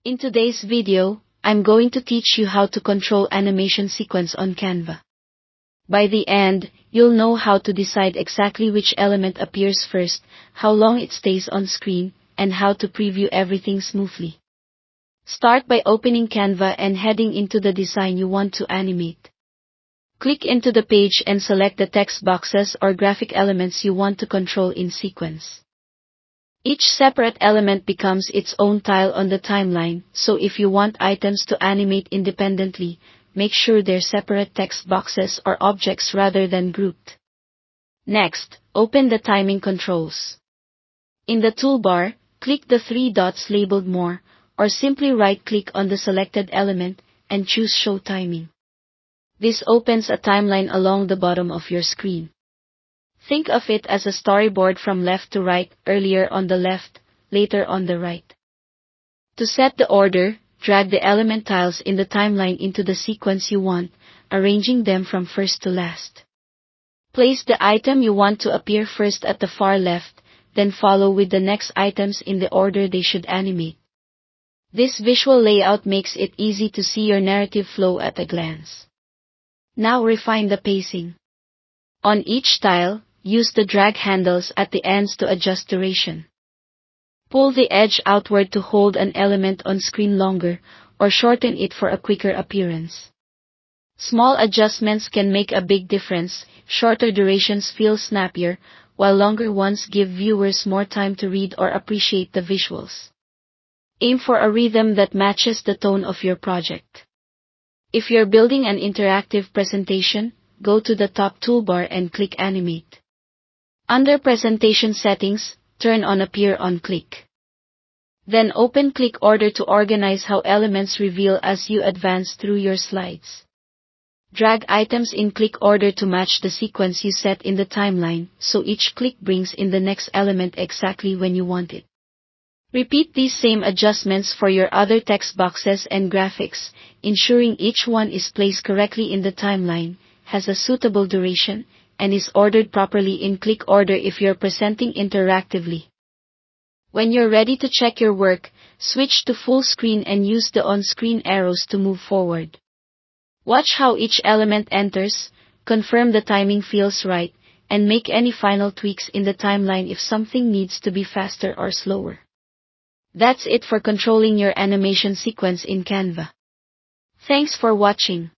In today's video, I'm going to teach you how to control animation sequence on Canva. By the end, you'll know how to decide exactly which element appears first, how long it stays on screen, and how to preview everything smoothly. Start by opening Canva and heading into the design you want to animate. Click into the page and select the text boxes or graphic elements you want to control in sequence. Each separate element becomes its own tile on the timeline, so if you want items to animate independently, make sure they're separate text boxes or objects rather than grouped. Next, open the timing controls. In the toolbar, click the three dots labeled More, or simply right-click on the selected element and choose Show Timing. This opens a timeline along the bottom of your screen. Think of it as a storyboard from left to right, earlier on the left, later on the right. To set the order, drag the element tiles in the timeline into the sequence you want, arranging them from first to last. Place the item you want to appear first at the far left, then follow with the next items in the order they should animate. This visual layout makes it easy to see your narrative flow at a glance. Now refine the pacing. On each tile, use the drag handles at the ends to adjust duration. Pull the edge outward to hold an element on screen longer, or shorten it for a quicker appearance. Small adjustments can make a big difference. Shorter durations feel snappier, while longer ones give viewers more time to read or appreciate the visuals. Aim for a rhythm that matches the tone of your project. If you're building an interactive presentation, go to the top toolbar and click Animate. Under Presentation Settings, turn on Appear on Click. Then open Click Order to organize how elements reveal as you advance through your slides. Drag items in click order to match the sequence you set in the timeline, so each click brings in the next element exactly when you want it. Repeat these same adjustments for your other text boxes and graphics, ensuring each one is placed correctly in the timeline, has a suitable duration, and is ordered properly in click order if you're presenting interactively. When you're ready to check your work, switch to full screen and use the on-screen arrows to move forward. Watch how each element enters, confirm the timing feels right, and make any final tweaks in the timeline if something needs to be faster or slower. That's it for controlling your animation sequence in Canva. Thanks for watching.